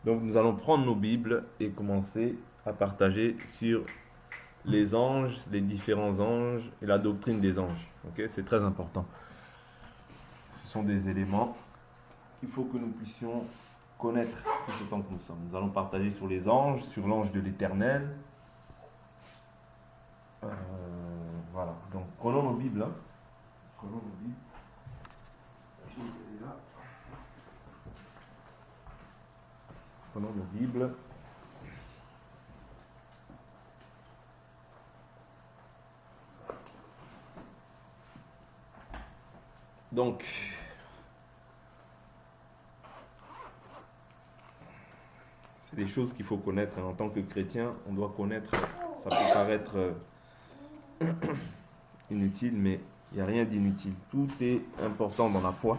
Donc nous allons prendre nos Bibles et commencer à partager sur les anges, les différents anges et la doctrine des anges. Ok, c'est très important. Ce sont des éléments qu'il faut que nous puissions connaître tout ce temps que nous sommes. Nous allons partager sur les anges, sur l'ange de l'Éternel. Euh, voilà. Donc prenons nos Bibles. Prenons nos Bibles. Prenons nos Bibles. Donc, c'est des choses qu'il faut connaître. En tant que chrétien, on doit connaître. Ça peut paraître inutile, mais il n'y a rien d'inutile. Tout est important dans la foi.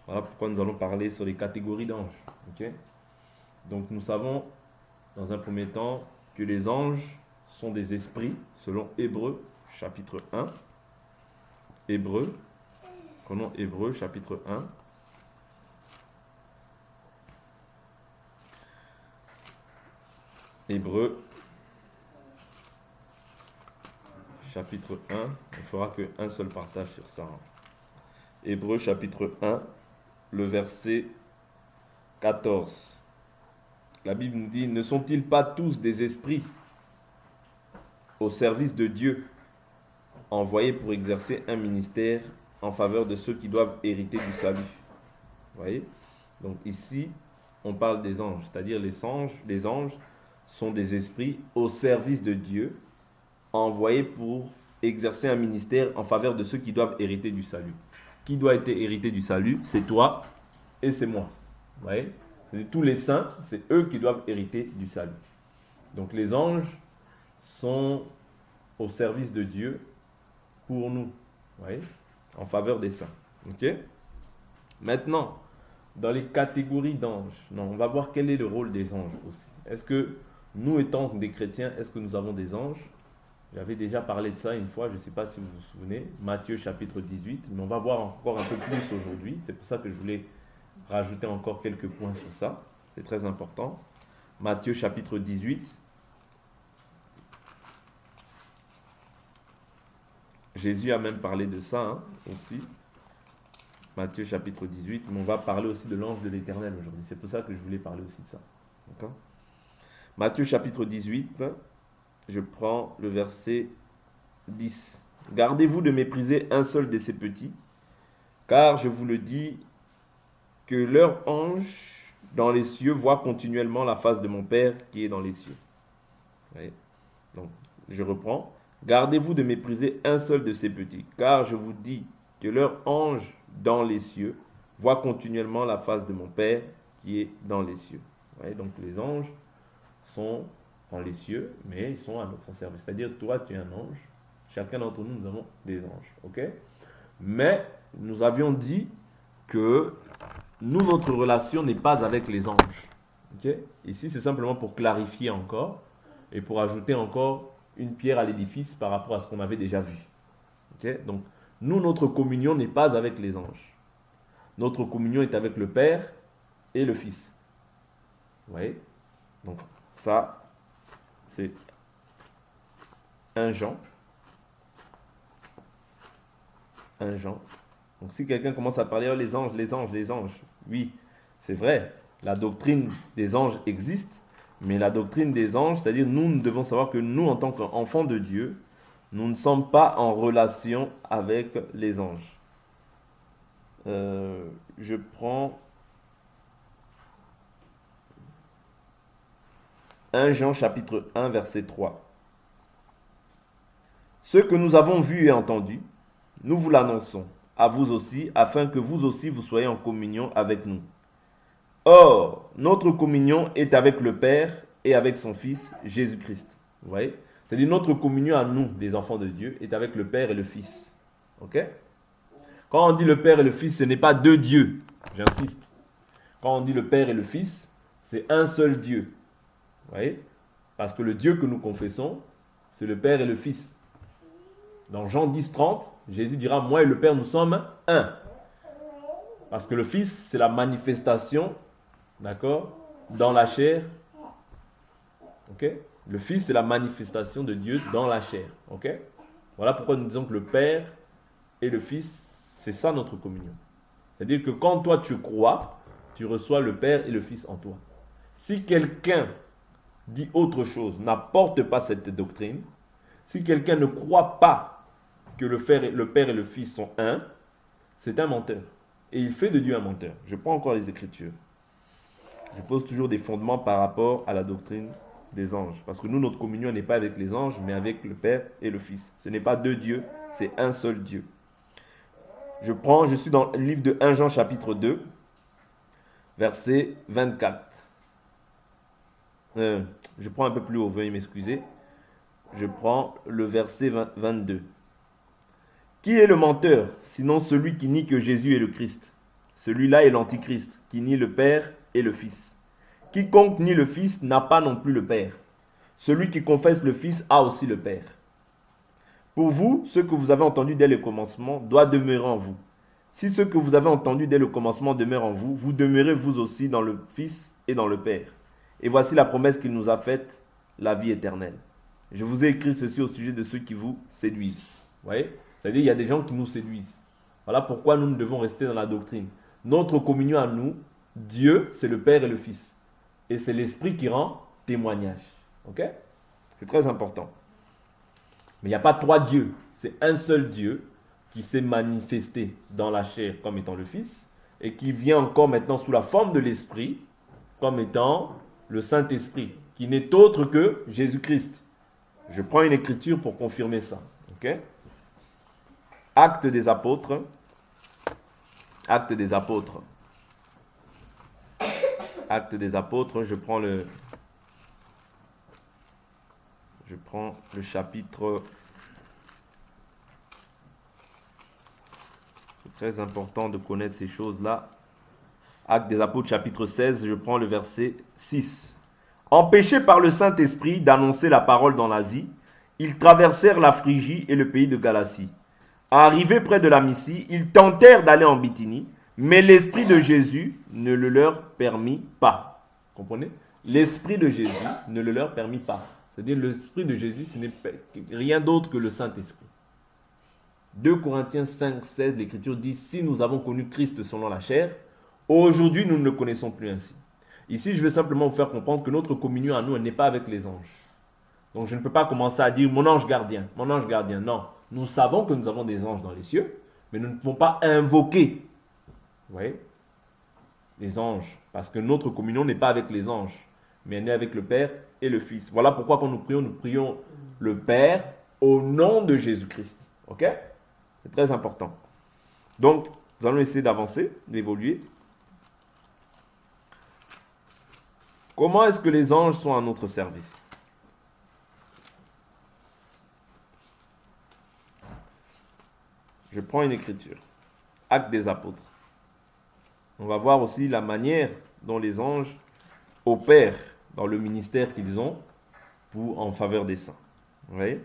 Voilà pourquoi nous allons parler sur les catégories d'anges. Okay? Donc, nous savons, dans un premier temps, que les anges sont des esprits, selon Hébreux, chapitre 1. Hébreux. Prenons Hébreux, chapitre 1. Hébreux, chapitre 1. On ne fera qu'un seul partage sur ça. Hébreux, chapitre 1, le verset 14. La Bible nous dit, ne sont-ils pas tous des esprits au service de Dieu, envoyés pour exercer un ministère en faveur de ceux qui doivent hériter du salut? Vous voyez? Donc ici, on parle des anges, c'est-à-dire les anges sont des esprits au service de Dieu, envoyés pour exercer un ministère en faveur de ceux qui doivent hériter du salut. Qui doit être hérité du salut? C'est toi et c'est moi. Vous voyez? C'est tous les saints, c'est eux qui doivent hériter du salut. Donc les anges sont au service de Dieu pour nous. Vous voyez? En faveur des saints. Ok? Maintenant, dans les catégories d'anges, on va voir quel est le rôle des anges aussi. Est-ce que nous, étant des chrétiens, est-ce que nous avons des anges? J'avais déjà parlé de ça une fois, je ne sais pas si vous vous souvenez, Matthieu chapitre 18, mais on va voir encore un peu plus aujourd'hui. C'est pour ça que je voulais rajouter encore quelques points sur ça. C'est très important. Matthieu chapitre 18. Jésus a même parlé de ça aussi. Matthieu chapitre 18, mais on va parler aussi de l'ange de l'Éternel aujourd'hui. C'est pour ça que je voulais parler aussi de ça. D'accord? Matthieu chapitre 18, je prends le verset 10. Gardez-vous de mépriser un seul de ces petits, car je vous le dis que leur ange dans les cieux voit continuellement la face de mon Père qui est dans les cieux. Ouais. Donc, je reprends. Gardez-vous de mépriser un seul de ces petits, car je vous dis que leur ange dans les cieux voit continuellement la face de mon Père qui est dans les cieux. Ouais, donc les anges sont dans les cieux, mais ils sont à notre service. C'est-à-dire, toi, tu es un ange. Chacun d'entre nous, nous avons des anges. Ok? Mais nous avions dit que nous, notre relation n'est pas avec les anges. Ok? Ici, c'est simplement pour clarifier encore et pour ajouter encore une pierre à l'édifice par rapport à ce qu'on avait déjà vu. Ok? Donc, nous, notre communion n'est pas avec les anges. Notre communion est avec le Père et le Fils. Vous voyez? Donc, ça, c'est 1 Jean. 1 Jean. Donc, si quelqu'un commence à parler, oh, les anges, les anges, les anges, oui, c'est vrai, la doctrine des anges existe, mais la doctrine des anges, c'est-à-dire nous devons savoir que nous, en tant qu'enfants de Dieu, nous ne sommes pas en relation avec les anges. Je prends 1 Jean chapitre 1 verset 3. Ce que nous avons vu et entendu, nous vous l'annonçons, à vous aussi, afin que vous aussi vous soyez en communion avec nous. Or, notre communion est avec le Père et avec son Fils, Jésus-Christ. Vous voyez? C'est-à-dire notre communion à nous, les enfants de Dieu, est avec le Père et le Fils. Ok? Quand on dit le Père et le Fils, ce n'est pas deux dieux. J'insiste. Quand on dit le Père et le Fils, c'est un seul Dieu. Vous voyez? Parce que le Dieu que nous confessons, c'est le Père et le Fils. Dans Jean 10, 30, Jésus dira, moi et le Père, nous sommes un. Parce que le Fils, c'est la manifestation, d'accord, dans la chair. Ok? Le Fils, c'est la manifestation de Dieu dans la chair. Ok? Voilà pourquoi nous disons que le Père et le Fils, c'est ça notre communion. C'est-à-dire que quand toi tu crois, tu reçois le Père et le Fils en toi. Si quelqu'un dit autre chose, n'apporte pas cette doctrine, si quelqu'un ne croit pas que le Père et le Fils sont un, c'est un menteur. Et il fait de Dieu un menteur. Je prends encore les Écritures. Je pose toujours des fondements par rapport à la doctrine des anges. Parce que nous, notre communion n'est pas avec les anges, mais avec le Père et le Fils. Ce n'est pas deux dieux, c'est un seul Dieu. Je suis dans le livre de 1 Jean chapitre 2, verset 24. Je prends un peu plus haut, veuillez m'excuser. Je prends le verset 22. Qui est le menteur, sinon celui qui nie que Jésus est le Christ? Celui-là est l'Antichrist, qui nie le Père et le Fils. Quiconque nie le Fils n'a pas non plus le Père. Celui qui confesse le Fils a aussi le Père. Pour vous, ce que vous avez entendu dès le commencement doit demeurer en vous. Si ce que vous avez entendu dès le commencement demeure en vous, vous demeurez vous aussi dans le Fils et dans le Père. Et voici la promesse qu'il nous a faite, la vie éternelle. Je vous ai écrit ceci au sujet de ceux qui vous séduisent. Vous voyez? C'est-à-dire qu'il y a des gens qui nous séduisent. Voilà pourquoi nous devons rester dans la doctrine. Notre communion à nous, Dieu, c'est le Père et le Fils. Et c'est l'Esprit qui rend témoignage. Ok? C'est très important. Mais il n'y a pas trois dieux. C'est un seul Dieu qui s'est manifesté dans la chair comme étant le Fils et qui vient encore maintenant sous la forme de l'Esprit comme étant le Saint-Esprit, qui n'est autre que Jésus-Christ. Je prends une écriture pour confirmer ça. Ok? Actes des apôtres. Actes des apôtres. Actes des apôtres, je prends le chapitre. C'est très important de connaître ces choses-là. Actes des apôtres, chapitre 16, je prends le verset 6. Empêchés par le Saint-Esprit d'annoncer la parole dans l'Asie, ils traversèrent la Phrygie et le pays de Galatie. Arrivés près de la Mysie, ils tentèrent d'aller en Bithynie, mais l'Esprit de Jésus ne le leur permit pas. Comprenez? L'Esprit de Jésus ne le leur permit pas. C'est-à-dire l'Esprit de Jésus, ce n'est rien d'autre que le Saint-Esprit. 2 Corinthiens 5, 16, l'Écriture dit « Si nous avons connu Christ selon la chair, aujourd'hui nous ne le connaissons plus ainsi. » Ici, je vais simplement vous faire comprendre que notre communion à nous, elle n'est pas avec les anges. Donc je ne peux pas commencer à dire « mon ange gardien ». Non, nous savons que nous avons des anges dans les cieux, mais nous ne pouvons pas invoquer, vous voyez, les anges. Parce que notre communion n'est pas avec les anges, mais elle est avec le Père et le Fils. Voilà pourquoi quand nous prions le Père au nom de Jésus-Christ. Ok? C'est très important. Donc, nous allons essayer d'avancer, d'évoluer. Comment est-ce que les anges sont à notre service? Je prends une écriture. Actes des apôtres. On va voir aussi la manière dont les anges opèrent dans le ministère qu'ils ont en faveur des saints. Vous voyez?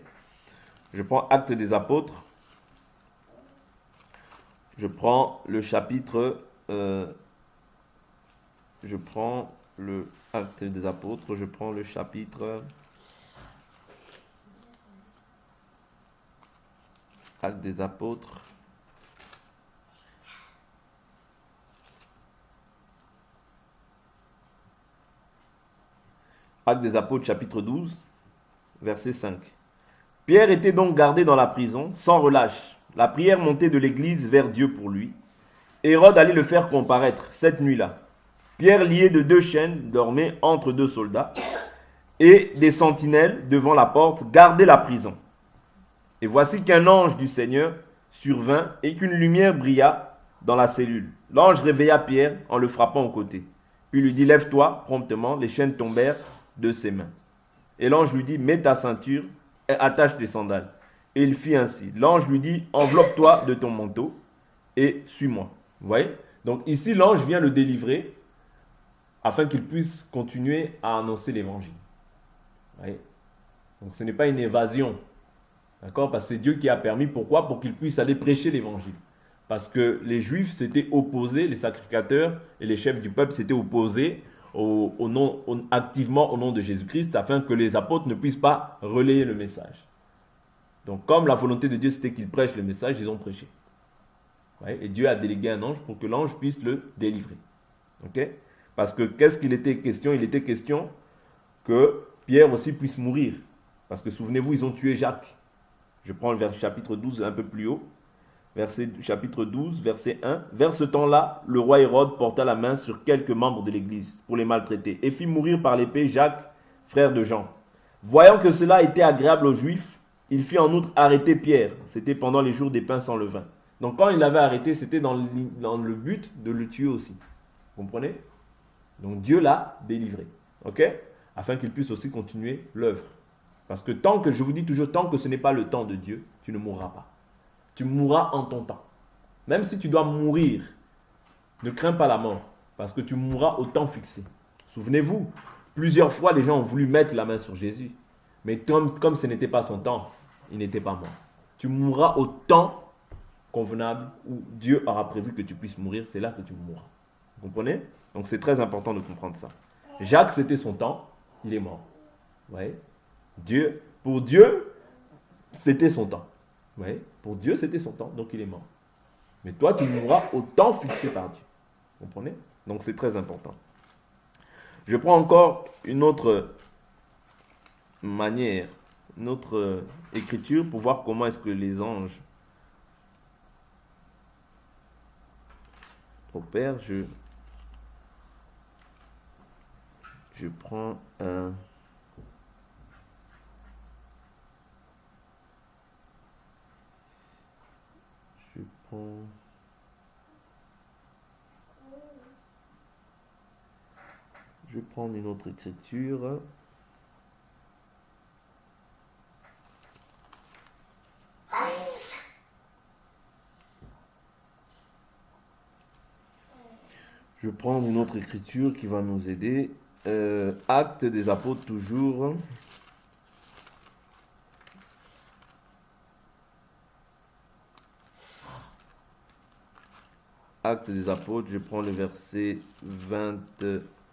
Je prends Actes des apôtres. Je prends le chapitre. Je prends le Actes des apôtres. Je prends le chapitre. Actes des apôtres. Actes des apôtres, chapitre 12, verset 5. Pierre était donc gardé dans la prison, sans relâche. La prière montait de l'église vers Dieu pour lui. Hérode allait le faire comparaître cette nuit-là. Pierre, lié de 2 chaînes, dormait entre 2 soldats, et des sentinelles devant la porte gardaient la prison. Et voici qu'un ange du Seigneur survint et qu'une lumière brilla dans la cellule. L'ange réveilla Pierre en le frappant au côté. Puis lui dit, lève-toi, promptement, les chaînes tombèrent de ses mains. Et l'ange lui dit, mets ta ceinture et attache tes sandales. Et il fit ainsi. L'ange lui dit, enveloppe-toi de ton manteau et suis-moi. Vous voyez? Donc ici, l'ange vient le délivrer afin qu'il puisse continuer à annoncer l'évangile. Vous voyez? Donc ce n'est pas une évasion. D'accord? Parce que c'est Dieu qui a permis. Pourquoi? Pour qu'il puisse aller prêcher l'évangile. Parce que les Juifs s'étaient opposés, les sacrificateurs et les chefs du peuple s'étaient opposés activement au nom de Jésus-Christ afin que les apôtres ne puissent pas relayer le message. Donc, comme la volonté de Dieu, c'était qu'ils prêchent le message, ils ont prêché. Ouais, et Dieu a délégué un ange pour que l'ange puisse le délivrer. Ok? Parce que qu'est-ce qu'il était question? Il était question que Pierre aussi puisse mourir. Parce que souvenez-vous, ils ont tué Jacques. Je prends le chapitre 12 un peu plus haut. Chapitre 12, verset 1. Vers ce temps-là, le roi Hérode porta la main sur quelques membres de l'église pour les maltraiter et fit mourir par l'épée Jacques, frère de Jean. Voyant que cela était agréable aux Juifs, il fit en outre arrêter Pierre. C'était pendant les jours des pains sans levain. Donc quand il l'avait arrêté, c'était dans le but de le tuer aussi. Vous comprenez? Donc Dieu l'a délivré. Ok? Afin qu'il puisse aussi continuer l'œuvre. Parce que tant que, je vous dis toujours, tant que ce n'est pas le temps de Dieu, tu ne mourras pas. Tu mourras en ton temps. Même si tu dois mourir, ne crains pas la mort. Parce que tu mourras au temps fixé. Souvenez-vous, plusieurs fois les gens ont voulu mettre la main sur Jésus. Mais comme ce n'était pas son temps, il n'était pas mort. Tu mourras au temps convenable où Dieu aura prévu que tu puisses mourir. C'est là que tu mourras. Vous comprenez? Donc c'est très important de comprendre ça. Jacques, c'était son temps, il est mort. Vous voyez? Pour Dieu, c'était son temps. Vous voyez? Pour Dieu, c'était son temps, donc il est mort. Mais toi, tu mourras au temps fixé par Dieu. Vous comprenez? Donc c'est très important. Je prends encore une autre manière, une autre écriture pour voir comment est-ce que les anges opèrent. Je prends un... Je vais prendre une autre écriture. Je vais prendre une autre écriture qui va nous aider. Actes des apôtres toujours. Actes des apôtres, je prends le verset 27,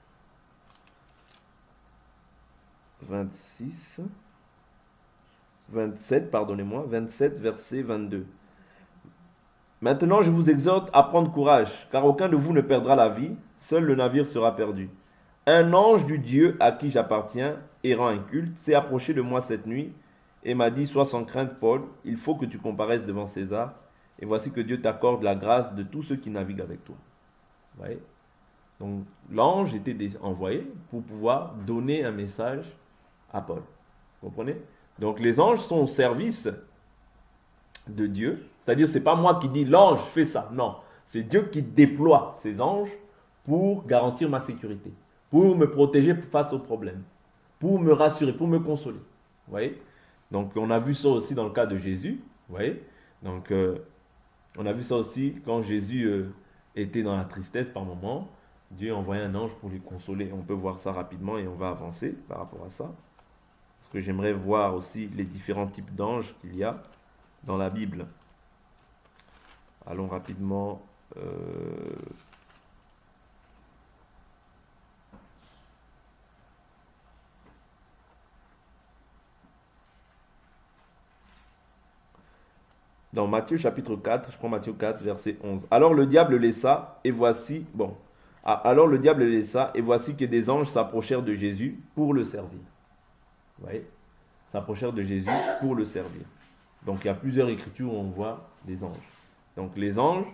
pardonnez-moi, 27, verset 22. Maintenant, je vous exhorte à prendre courage, car aucun de vous ne perdra la vie, seul le navire sera perdu. Un ange du Dieu à qui j'appartiens, errant inculte, s'est approché de moi cette nuit et m'a dit, sois sans crainte, Paul, il faut que tu comparaisses devant César, et voici que Dieu t'accorde la grâce de tous ceux qui naviguent avec toi. Vous voyez? Donc, l'ange était envoyé pour pouvoir donner un message à Paul. Vous comprenez? Donc, les anges sont au service de Dieu. C'est-à-dire, ce n'est pas moi qui dis l'ange fait ça. Non, c'est Dieu qui déploie ses anges pour garantir ma sécurité, pour me protéger face aux problèmes, pour me rassurer, pour me consoler. Vous voyez? Donc, on a vu ça aussi dans le cas de Jésus. Vous voyez? Donc, on a vu ça aussi quand Jésus était dans la tristesse par moment. Dieu a envoyé un ange pour lui consoler. On peut voir ça rapidement et on va avancer par rapport à ça. Parce que j'aimerais voir aussi les différents types d'anges qu'il y a dans la Bible. Allons rapidement. Dans Matthieu chapitre 4, je prends Matthieu 4, verset 11. Alors le diable laissa, et voici, alors le diable laissa, et voici que des anges s'approchèrent de Jésus pour le servir. Vous voyez? S'approchèrent de Jésus pour le servir. Donc il y a plusieurs écritures où on voit les anges. Donc les anges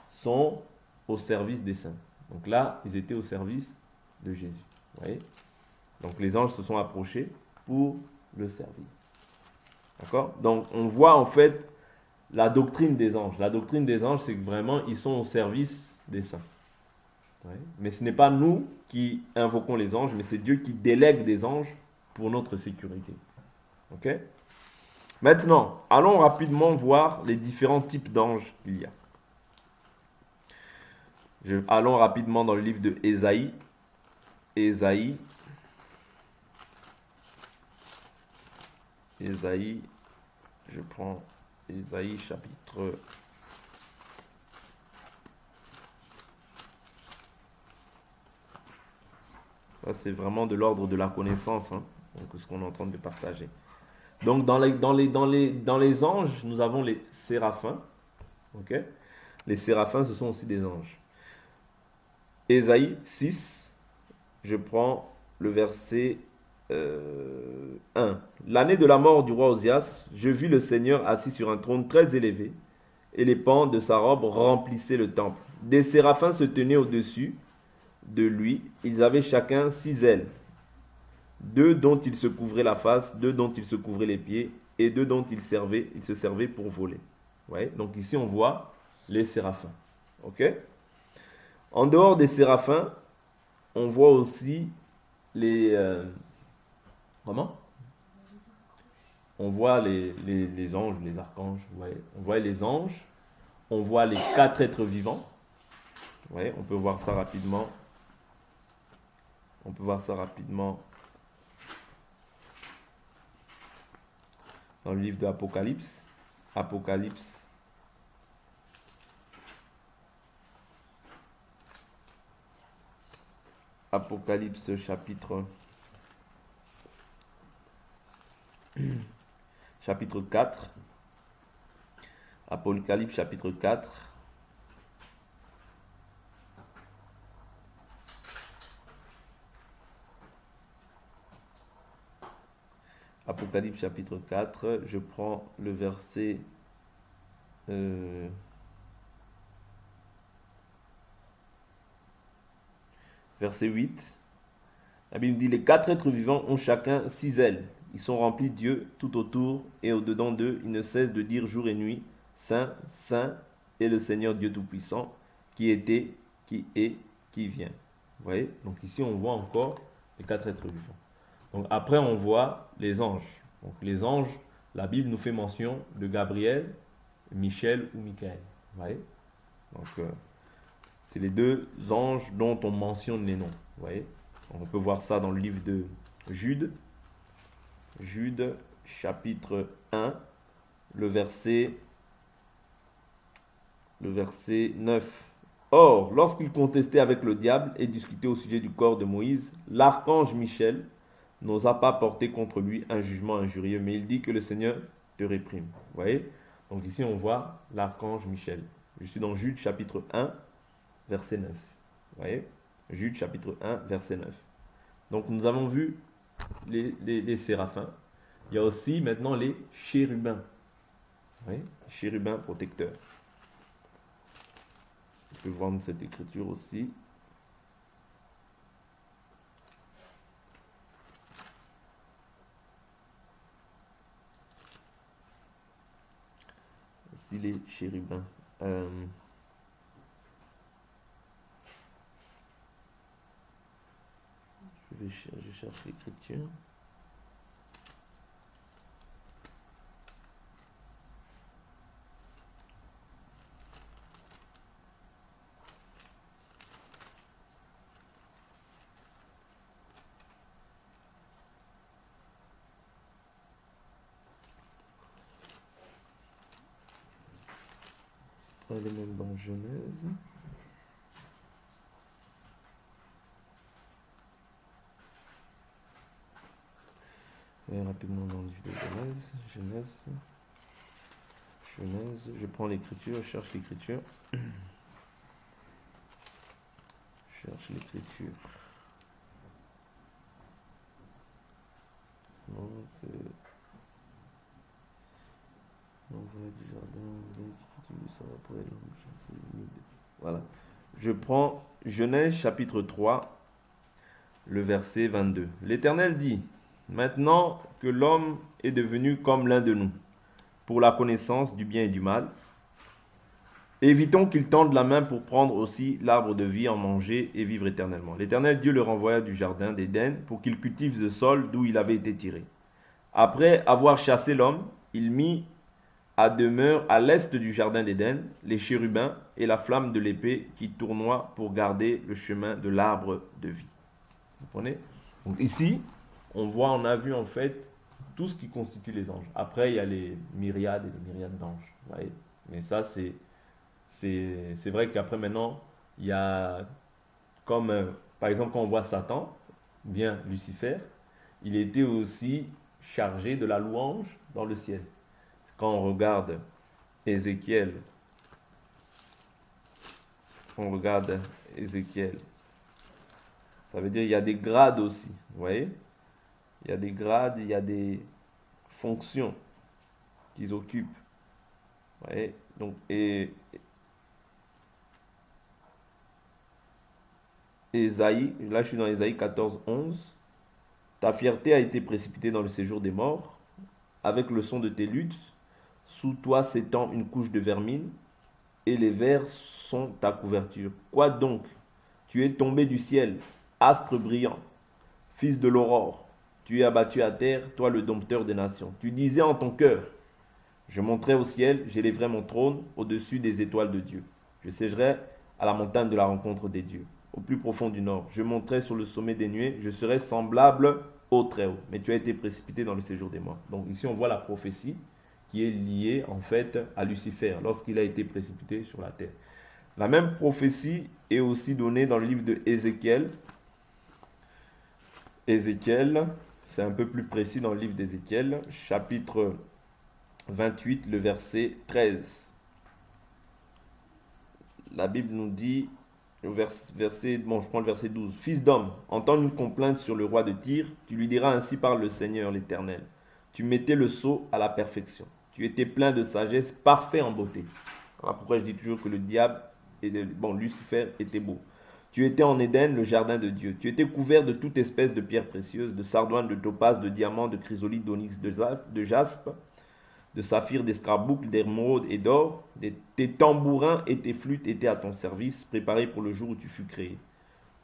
sont au service des saints. Donc là, ils étaient au service de Jésus. Vous voyez? Donc les anges se sont approchés pour le servir. D'accord? Donc on voit en fait la doctrine des anges. La doctrine des anges, c'est que vraiment, ils sont au service des saints. Ouais. Mais ce n'est pas nous qui invoquons les anges, mais c'est Dieu qui délègue des anges pour notre sécurité. Ok? Maintenant, allons rapidement voir les différents types d'anges qu'il y a. Allons rapidement dans le livre de Ésaïe. Ésaïe, je prends Ésaïe chapitre Ça, c'est vraiment de l'ordre de la connaissance, hein, donc, ce qu'on est en train de partager. Donc, dans les anges, nous avons les séraphins. Ok? Les séraphins, ce sont aussi des anges. Ésaïe 6, je prends le verset 1. L'année de la mort du roi Osias, je vis le Seigneur assis sur un trône très élevé, et les pans de sa robe remplissaient le temple. Des séraphins se tenaient au-dessus de lui. Ils avaient chacun 6 ailes. 2 dont ils se couvraient la face, 2 dont ils se couvraient les pieds, et 2 dont ils se servaient pour voler. Ouais, donc ici on voit les séraphins. Ok? En dehors des séraphins, on voit aussi les... comment? On voit les anges, les archanges. Ouais. On voit les anges. On voit les 4 êtres vivants. Ouais, on peut voir ça rapidement. On peut voir ça rapidement dans le livre de Apocalypse. Apocalypse. Apocalypse chapitre 4. Apocalypse chapitre 4. Apocalypse chapitre 4, je prends le verset verset 8. La Bible dit, les 4 êtres vivants ont chacun 6 ailes. Ils sont remplis de Dieu tout autour et au-dedans d'eux. Ils ne cessent de dire jour et nuit, Saint, Saint est le Seigneur Dieu Tout-Puissant, qui était, qui est, qui vient. Vous voyez? Donc ici on voit encore les 4 êtres vivants. Donc après on voit les anges. Donc les anges, la Bible nous fait mention de Gabriel, Michel ou Michael. Vous voyez? Donc c'est les 2 anges dont on mentionne les noms. Vous voyez? On peut voir ça dans le livre de Jude. Jude, chapitre 1, le verset 9. Or, lorsqu'il contestait avec le diable et discutait au sujet du corps de Moïse, l'archange Michel n'osa pas porter contre lui un jugement injurieux, mais il dit que le Seigneur te réprime. Vous voyez? Donc ici, on voit l'archange Michel. Je suis dans Jude, chapitre 1, verset 9. Vous voyez? Jude, chapitre 1, verset 9. Donc nous avons vu les séraphins. Il y a aussi maintenant les chérubins. Oui, chérubins protecteurs. On peut voir cette écriture aussi. Aussi les chérubins. Je cherche l'écriture. Elle est même dans Genèse. Et rapidement dans le livre de Genèse. Je prends l'écriture, je cherche l'écriture. Donc, du jardin, voilà. Je prends Genèse chapitre 3, le verset 22. L'Éternel dit, maintenant que l'homme est devenu comme l'un de nous, pour la connaissance du bien et du mal, évitons qu'il tende la main pour prendre aussi l'arbre de vie, en manger et vivre éternellement. L'Éternel Dieu le renvoya du jardin d'Éden pour qu'il cultive le sol d'où il avait été tiré. Après avoir chassé l'homme, il mit à demeure à l'est du jardin d'Éden les chérubins et la flamme de l'épée qui tournoient pour garder le chemin de l'arbre de vie. Vous comprenez? Donc ici, on a vu en fait tout ce qui constitue les anges. Après, il y a les myriades et les myriades d'anges. Vous voyez? Mais ça, c'est vrai qu'après maintenant, il y a comme, par exemple, quand on voit Satan, bien Lucifer, il était aussi chargé de la louange dans le ciel. Quand on regarde Ézéchiel, ça veut dire il y a des grades aussi, vous voyez? Il y a des grades, il y a des fonctions qu'ils occupent. Vous voyez? Donc, Ésaïe, là je suis dans Ésaïe 14, 11. Ta fierté a été précipitée dans le séjour des morts, avec le son de tes luttes. Sous toi s'étend une couche de vermine, et les vers sont ta couverture. Quoi donc? Tu es tombé du ciel, astre brillant, fils de l'aurore. Tu es abattu à terre, toi le dompteur des nations. Tu disais en ton cœur, je monterai au ciel, j'élèverai mon trône au-dessus des étoiles de Dieu. Je siégerai à la montagne de la rencontre des dieux, au plus profond du nord. Je monterai sur le sommet des nuées, je serai semblable au Très-Haut. Mais tu as été précipité dans le séjour des morts. Donc ici on voit la prophétie qui est liée en fait à Lucifer lorsqu'il a été précipité sur la terre. La même prophétie est aussi donnée dans le livre de Ézéchiel. Ézéchiel, c'est un peu plus précis dans le livre d'Ézéchiel, chapitre 28, le verset 13. La Bible nous dit, je prends le verset 12. Fils d'homme, entends une complainte sur le roi de Tyr, tu lui diras ainsi parle le Seigneur l'Éternel. Tu mettais le sceau à la perfection. Tu étais plein de sagesse, parfait en beauté. Voilà pourquoi je dis toujours que le diable, Lucifer était beau. Tu étais en Éden, le jardin de Dieu. Tu étais couvert de toute espèce de pierres précieuses, de sardoine, de topaz, de diamants, de chrysolite, d'onyx, de jaspe, de saphir, d'escarboucle, d'émeraude et d'or. Tes tambourins et tes flûtes étaient à ton service, préparés pour le jour où tu fus créé.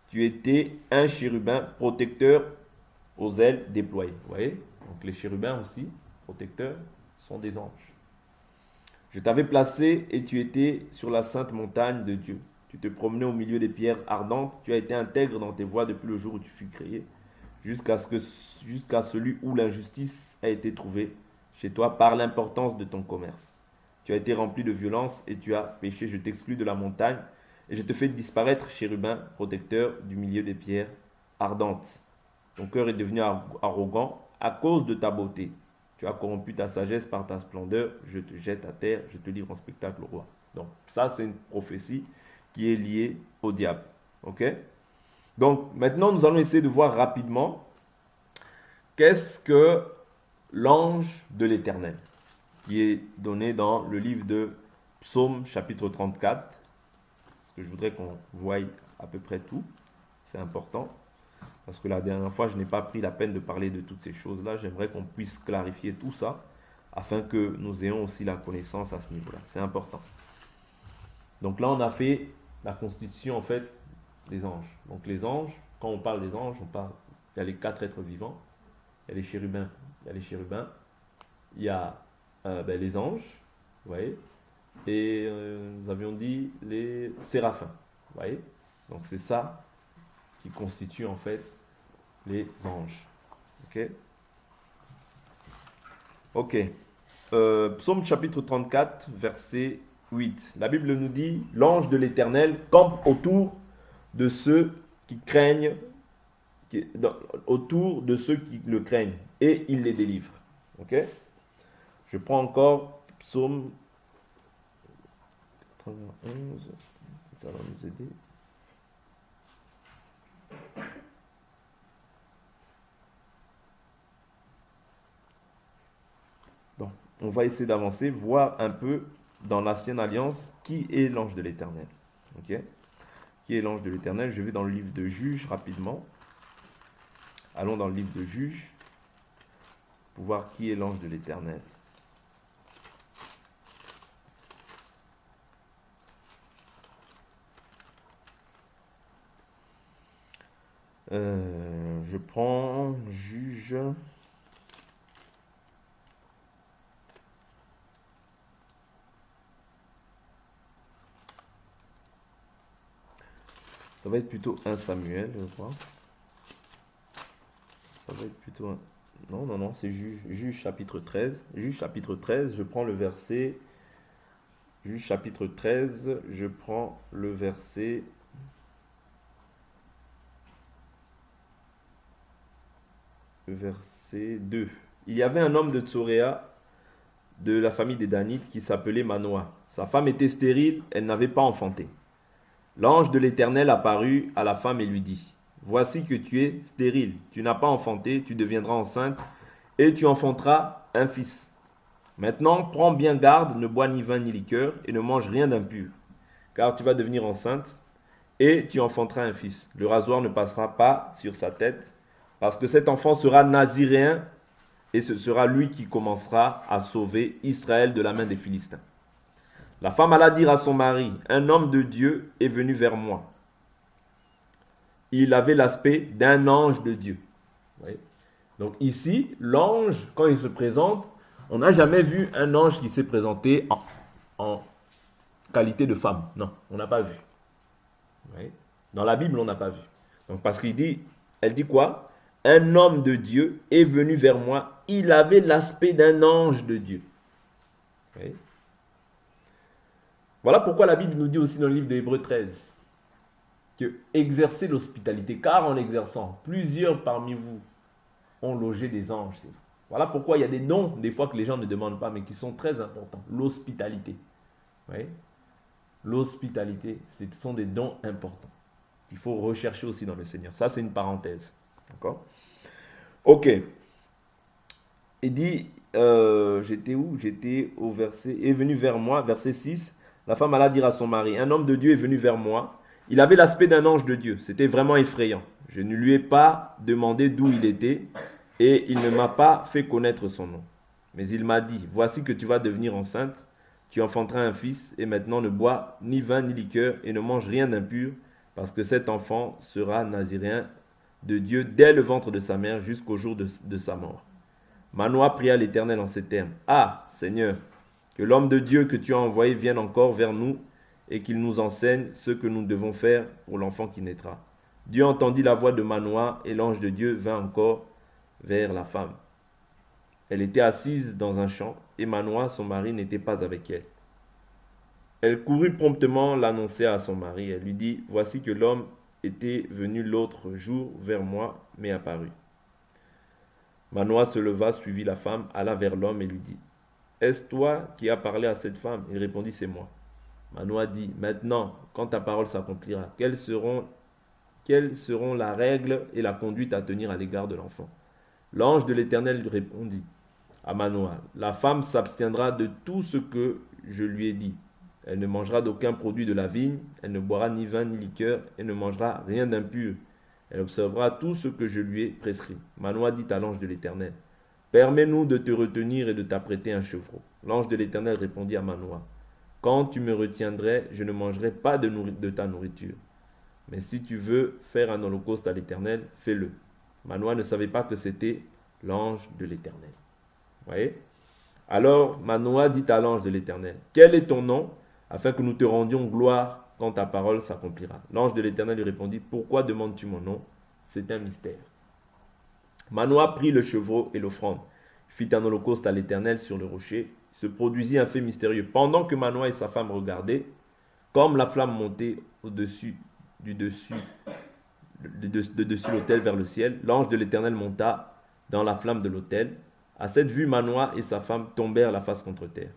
Tu étais un chérubin protecteur aux ailes déployées. Vous voyez? Donc les chérubins aussi, protecteurs, sont des anges. Je t'avais placé et tu étais sur la sainte montagne de Dieu. Tu te promenais au milieu des pierres ardentes. Tu as été intègre dans tes voies depuis le jour où tu fus créé, jusqu'à celui où l'injustice a été trouvée chez toi par l'importance de ton commerce. Tu as été rempli de violence et tu as péché. Je t'exclus de la montagne et je te fais disparaître, chérubin protecteur du milieu des pierres ardentes. Ton cœur est devenu arrogant à cause de ta beauté. Tu as corrompu ta sagesse par ta splendeur. Je te jette à terre, je te livre en spectacle au roi. Donc ça, c'est une prophétie qui est liée au diable. Ok? Donc maintenant, nous allons essayer de voir rapidement qu'est-ce que l'ange de l'Éternel, qui est donné dans le livre de Psaume chapitre 34. Parce que je voudrais qu'on voie à peu près tout. C'est important. Parce que la dernière fois, je n'ai pas pris la peine de parler de toutes ces choses-là. J'aimerais qu'on puisse clarifier tout ça afin que nous ayons aussi la connaissance à ce niveau-là. C'est important. Donc là, on a fait la constitution en fait des anges. Donc les anges, quand on parle des anges, il y a les 4 êtres vivants, il y a les chérubins, il y a les anges, vous voyez, et nous avions dit les séraphins, vous voyez. Donc c'est ça qui constitue en fait les anges. Ok. Ok. Psaume chapitre 34, verset 8. La Bible nous dit, l'ange de l'Éternel campe autour de ceux qui craignent, autour de ceux qui le craignent, et il les délivre. Ok. Je prends encore Psaume 91, ça va nous aider. Donc, on va essayer d'avancer, voir un peu dans l'ancienne alliance qui est l'ange de l'Éternel. Ok? Qui est l'ange de l'Éternel? Je vais dans le livre de Juges rapidement. Allons dans le livre de Juges pour voir qui est l'ange de l'Éternel. Je prends Juge. Ça va être plutôt un Samuel, je crois. Ça va être plutôt un... Non, c'est Juge chapitre 13. Juge chapitre 13, je prends le verset... Juge chapitre 13, je prends le verset verset 2. Il y avait un homme de Tsoréa, de la famille des Danites, qui s'appelait Manoah. Sa femme était stérile, elle n'avait pas enfanté. L'ange de l'Éternel apparut à la femme et lui dit, voici que tu es stérile, tu n'as pas enfanté, tu deviendras enceinte et tu enfanteras un fils. Maintenant, prends bien garde, ne bois ni vin ni liqueur et ne mange rien d'impur, car tu vas devenir enceinte et tu enfanteras un fils. Le rasoir ne passera pas sur sa tête, parce que cet enfant sera naziréen et ce sera lui qui commencera à sauver Israël de la main des Philistins. La femme alla dire à son mari, un homme de Dieu est venu vers moi. Il avait l'aspect d'un ange de Dieu. Oui. Donc ici, l'ange, quand il se présente, on n'a jamais vu un ange qui s'est présenté en qualité de femme. Non, on n'a pas vu. Oui. Dans la Bible, on n'a pas vu. Donc parce qu'il dit, elle dit quoi? Un homme de Dieu est venu vers moi. Il avait l'aspect d'un ange de Dieu. Oui. Voilà pourquoi la Bible nous dit aussi dans le livre de Hébreux 13 que exercez l'hospitalité, car en exerçant, plusieurs parmi vous ont logé des anges. Voilà pourquoi il y a des dons, des fois que les gens ne demandent pas, mais qui sont très importants. L'hospitalité. Oui. L'hospitalité, ce sont des dons importants. Il faut rechercher aussi dans le Seigneur. Ça, c'est une parenthèse. D'accord? Ok. Il dit, j'étais où? J'étais au verset, est venu vers moi, verset 6. La femme alla dire à son mari, un homme de Dieu est venu vers moi. Il avait l'aspect d'un ange de Dieu. C'était vraiment effrayant. Je ne lui ai pas demandé d'où il était et il ne m'a pas fait connaître son nom. Mais il m'a dit, voici que tu vas devenir enceinte, tu enfanteras un fils et maintenant ne bois ni vin ni liqueur et ne mange rien d'impur parce que cet enfant sera naziréen de Dieu dès le ventre de sa mère jusqu'au jour de sa mort. Manoah pria l'Éternel en ces termes, ah Seigneur, que l'homme de Dieu que tu as envoyé vienne encore vers nous et qu'il nous enseigne ce que nous devons faire pour l'enfant qui naîtra. Dieu entendit la voix de Manoah et l'ange de Dieu vint encore vers la femme. Elle était assise dans un champ et Manoah, son mari, n'était pas avec elle. Elle courut promptement l'annoncer à son mari. Elle lui dit, voici que l'homme était venu l'autre jour vers moi, mais apparut. Manoah se leva, suivit la femme, alla vers l'homme et lui dit, est-ce toi qui as parlé à cette femme? Il répondit, c'est moi. Manoah dit, maintenant, quand ta parole s'accomplira, quelles seront la règle et la conduite à tenir à l'égard de l'enfant? L'ange de l'Éternel lui répondit à Manoah, la femme s'abstiendra de tout ce que je lui ai dit. Elle ne mangera d'aucun produit de la vigne, elle ne boira ni vin ni liqueur, et ne mangera rien d'impur. Elle observera tout ce que je lui ai prescrit. Manoah dit à l'ange de l'Éternel, permets-nous de te retenir et de t'apprêter un chevreau. L'ange de l'Éternel répondit à Manoah, quand tu me retiendrais, je ne mangerai pas de ta nourriture. Mais si tu veux faire un holocauste à l'Éternel, fais-le. Manoah ne savait pas que c'était l'ange de l'Éternel. Vous voyez? Alors Manoah dit à l'ange de l'Éternel, quel est ton nom, afin que nous te rendions gloire quand ta parole s'accomplira. L'ange de l'Éternel lui répondit, pourquoi demandes-tu mon nom? C'est un mystère. Manoah prit le chevreau et l'offrande, fit un holocauste à l'Éternel sur le rocher. Il se produisit un fait mystérieux. Pendant que Manoah et sa femme regardaient, comme la flamme montait au-dessus de dessus l'autel vers le ciel, l'ange de l'Éternel monta dans la flamme de l'autel. À cette vue, Manoah et sa femme tombèrent la face contre terre.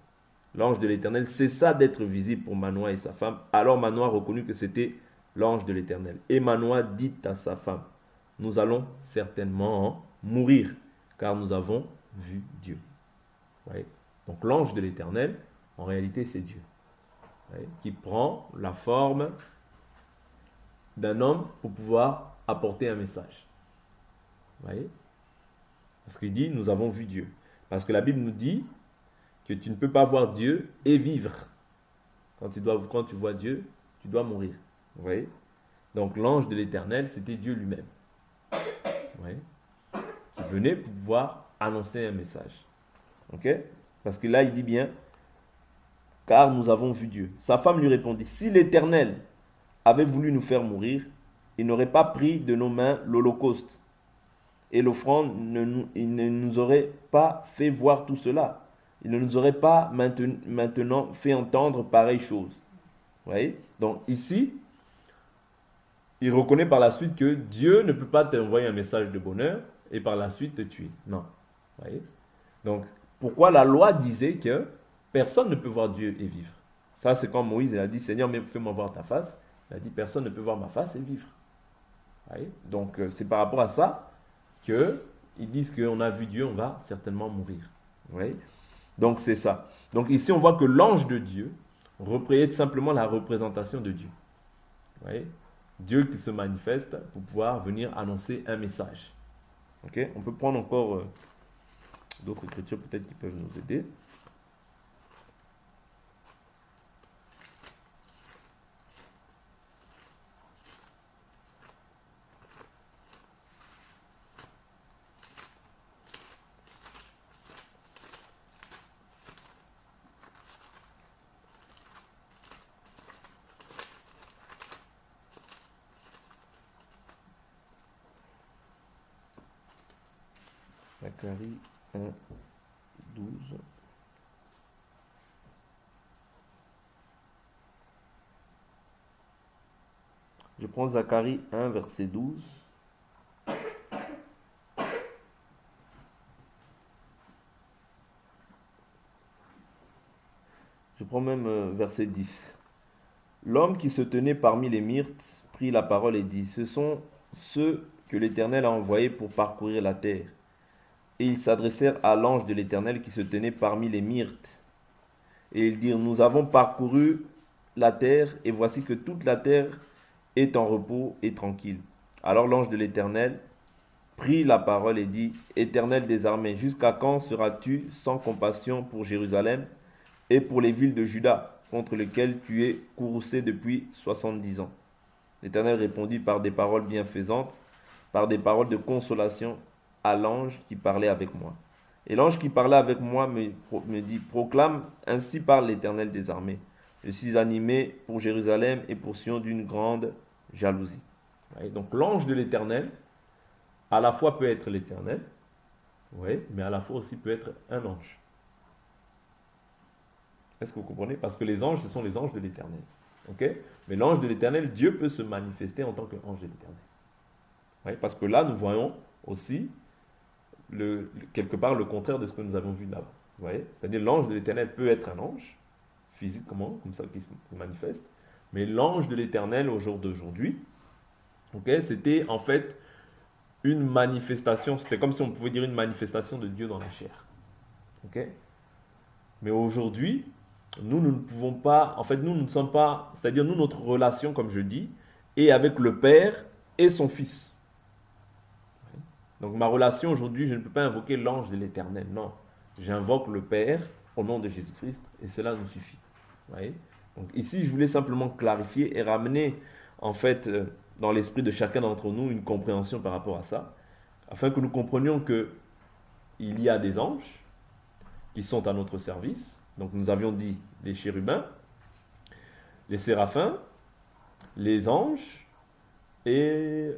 L'ange de l'Éternel cessa d'être visible pour Manoah et sa femme. Alors Manoah reconnut que c'était l'ange de l'Éternel. Et Manoah dit à sa femme, nous allons certainement mourir, car nous avons vu Dieu. Ouais. Donc l'ange de l'Éternel, en réalité, c'est Dieu, ouais, qui prend la forme d'un homme pour pouvoir apporter un message. Ouais. Parce qu'il dit, nous avons vu Dieu. Parce que la Bible nous dit que tu ne peux pas voir Dieu et vivre. Quand tu vois Dieu, tu dois mourir. Vous voyez? Donc l'ange de l'Éternel, c'était Dieu lui-même. Vous voyez? Qui venait pour pouvoir annoncer un message. Ok? Parce que là, il dit bien, car nous avons vu Dieu. Sa femme lui répondit, si l'Éternel avait voulu nous faire mourir, il n'aurait pas pris de nos mains l'holocauste et l'offrande, il ne nous aurait pas fait voir tout cela. Il ne nous aurait pas maintenant fait entendre pareille chose. Vous voyez? Donc ici, il reconnaît par la suite que Dieu ne peut pas t'envoyer un message de bonheur et par la suite te tuer. Non. Vous voyez? Donc, pourquoi la loi disait que personne ne peut voir Dieu et vivre? Ça, c'est quand Moïse a dit, Seigneur, mais fais-moi voir ta face. Il a dit, personne ne peut voir ma face et vivre. Vous voyez? Donc, c'est par rapport à ça qu'ils disent qu'on a vu Dieu, on va certainement mourir. Vous voyez? Donc, c'est ça. Donc, ici, on voit que l'ange de Dieu représente simplement la représentation de Dieu. Vous voyez? Dieu qui se manifeste pour pouvoir venir annoncer un message. Ok? On peut prendre encore d'autres écritures peut-être qui peuvent nous aider. Zacharie 1, 12. Je prends Zacharie 1, verset 12. Je prends même verset 10. L'homme qui se tenait parmi les myrtes prit la parole et dit, ce sont ceux que l'Éternel a envoyés pour parcourir la terre. Et ils s'adressèrent à l'ange de l'Éternel qui se tenait parmi les myrtes. Et ils dirent, nous avons parcouru la terre, et voici que toute la terre est en repos et tranquille. Alors l'ange de l'Éternel prit la parole et dit, Éternel des armées, jusqu'à quand seras-tu sans compassion pour Jérusalem et pour les villes de Juda, contre lesquelles tu es courroucé depuis 70 ans? L'Éternel répondit par des paroles bienfaisantes, par des paroles de consolation à l'ange qui parlait avec moi. Et l'ange qui parlait avec moi me dit, proclame, ainsi parle l'Éternel des armées. Je suis animé pour Jérusalem et pour Sion d'une grande jalousie. Donc l'ange de l'Éternel, à la fois peut être l'Éternel, mais à la fois aussi peut être un ange. Est-ce que vous comprenez? Parce que les anges, ce sont les anges de l'Éternel. Mais l'ange de l'Éternel, Dieu peut se manifester en tant qu'ange de l'Éternel. Parce que là, nous voyons aussi quelque part le contraire de ce que nous avons vu là-bas. C'est-à-dire l'ange de l'Éternel peut être un ange, physiquement, comme ça qui se manifeste, mais l'ange de l'Éternel au jour d'aujourd'hui, c'était en fait une manifestation, c'était comme si on pouvait dire une manifestation de Dieu dans la chair. Mais aujourd'hui, nous ne pouvons pas, en fait nous ne sommes pas, c'est-à-dire nous notre relation, comme je dis, est avec le Père et son Fils. Donc ma relation aujourd'hui, je ne peux pas invoquer l'ange de l'Éternel, non. J'invoque le Père au nom de Jésus-Christ et cela nous suffit. Donc ici, je voulais simplement clarifier et ramener en fait dans l'esprit de chacun d'entre nous une compréhension par rapport à ça, afin que nous comprenions que il y a des anges qui sont à notre service. Donc nous avions dit les chérubins, les séraphins, les anges et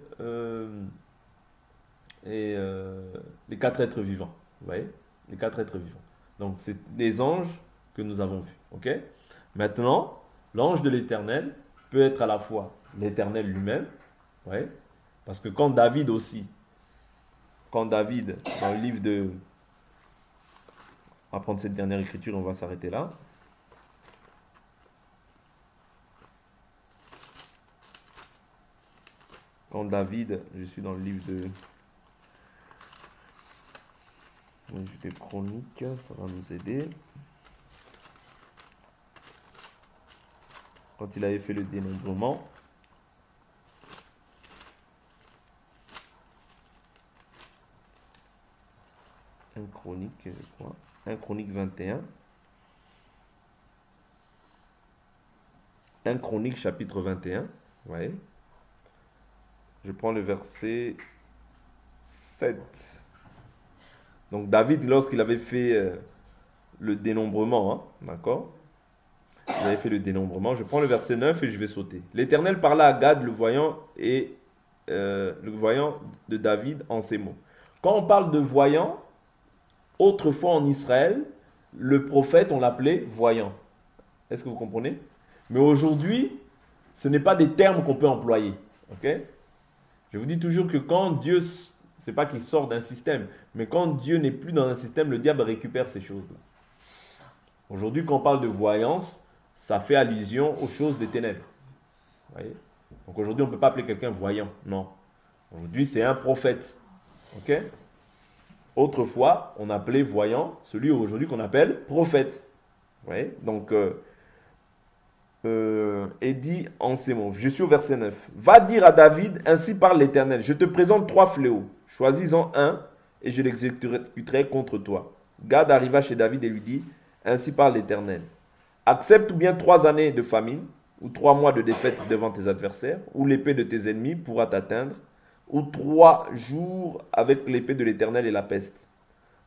les 4 êtres vivants. Vous voyez? Les 4 êtres vivants. Donc c'est des anges que nous avons vus. Maintenant, l'ange de l'Éternel peut être à la fois l'Éternel lui-même, parce que quand David, dans le livre de... On va prendre cette dernière écriture, on va s'arrêter là. Quand David, je suis dans le livre des Chroniques, ça va nous aider. Quand il avait fait le dénombrement, un Chronique, je crois. 1 Chronique 21. 1 Chronique chapitre 21. Je prends le verset 7. Donc David, lorsqu'il avait fait le dénombrement, d'accord? Il avait fait le dénombrement. Je prends le verset 9 et je vais sauter. L'Éternel parla à Gad, le voyant de David, en ces mots. Quand on parle de voyant, autrefois en Israël, le prophète, on l'appelait voyant. Est-ce que vous comprenez? Mais aujourd'hui, ce n'est pas des termes qu'on peut employer. Ok? Je vous dis toujours que quand Dieu, c'est pas qu'il sort d'un système, mais quand Dieu n'est plus dans un système, le diable récupère ces choses-là. Aujourd'hui, quand on parle de voyance, ça fait allusion aux choses des ténèbres. Vous voyez? Donc aujourd'hui, on ne peut pas appeler quelqu'un voyant. Non. Aujourd'hui, c'est un prophète. Ok? Autrefois, on appelait voyant celui aujourd'hui qu'on appelle prophète. Vous voyez? Donc, et dit en ces mots, je suis au verset 9. Va dire à David, ainsi parle l'Éternel, je te présente 3 fléaux, choisis-en un et je l'exécuterai contre toi. Gad arriva chez David et lui dit, ainsi parle l'Éternel. Accepte ou bien 3 années de famine, ou 3 mois de défaite devant tes adversaires, ou l'épée de tes ennemis pourra t'atteindre, ou 3 jours avec l'épée de l'Éternel et la peste,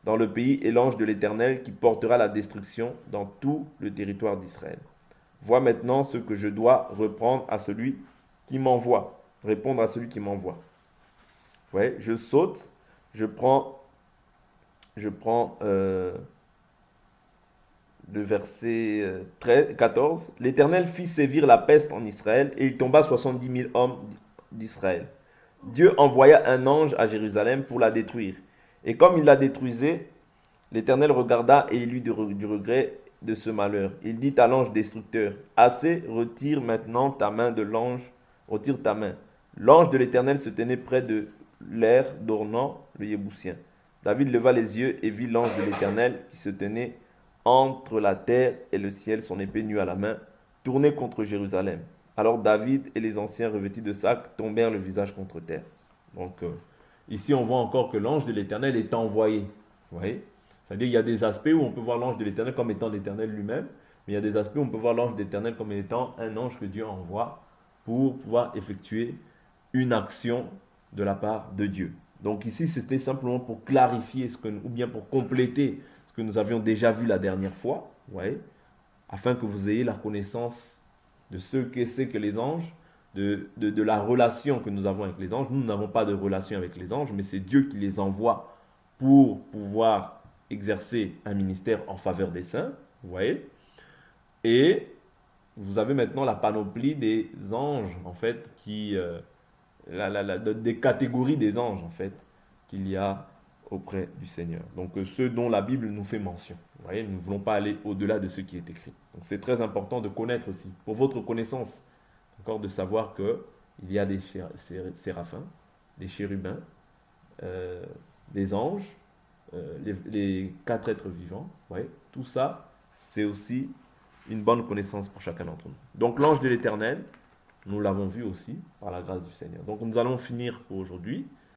dans le pays et l'ange de l'Éternel qui portera la destruction dans tout le territoire d'Israël. Vois maintenant ce que je dois reprendre à celui qui m'envoie. Répondre à celui qui m'envoie. Ouais, je saute, je prends le verset 14. L'Éternel fit sévir la peste en Israël et il tomba 70 000 hommes d'Israël. Dieu envoya un ange à Jérusalem pour la détruire. Et comme il la détruisait, l'Éternel regarda et il eut du regret de ce malheur. Il dit à l'ange destructeur, assez, retire maintenant ta main de l'ange, retire ta main. L'ange de l'Éternel se tenait près de l'air d'Ornan, le Yébusien. David leva les yeux et vit l'ange de l'Éternel qui se tenait entre la terre et le ciel, son épée nue à la main, tournée contre Jérusalem. Alors David et les anciens revêtus de sacs tombèrent le visage contre terre. Donc ici on voit encore que l'ange de l'Éternel est envoyé. Vous voyez? C'est-à-dire qu'il y a des aspects où on peut voir l'ange de l'Éternel comme étant l'Éternel lui-même, mais il y a des aspects où on peut voir l'ange de l'Éternel comme étant un ange que Dieu envoie pour pouvoir effectuer une action de la part de Dieu. Donc ici, c'était simplement pour clarifier ou bien pour compléter ce que nous avions déjà vu la dernière fois, vous voyez, afin que vous ayez la connaissance de ce que c'est que les anges, de la relation que nous avons avec les anges. Nous n'avons pas de relation avec les anges, mais c'est Dieu qui les envoie pour pouvoir exercer un ministère en faveur des saints, vous voyez. Et vous avez maintenant la panoplie des anges, en fait, des catégories des anges, en fait, qu'il y a auprès du Seigneur. Donc ceux dont la Bible nous fait mention. Vous voyez, nous ne voulons pas aller au-delà de ce qui est écrit. Donc c'est très important de connaître aussi, pour votre connaissance, encore de savoir qu'il y a des séraphins, des chérubins, des anges, les 4 êtres vivants. Vous voyez, tout ça, c'est aussi une bonne connaissance pour chacun d'entre nous. Donc l'ange de l'Éternel, nous l'avons vu aussi par la grâce du Seigneur. Donc nous allons finir pour aujourd'hui.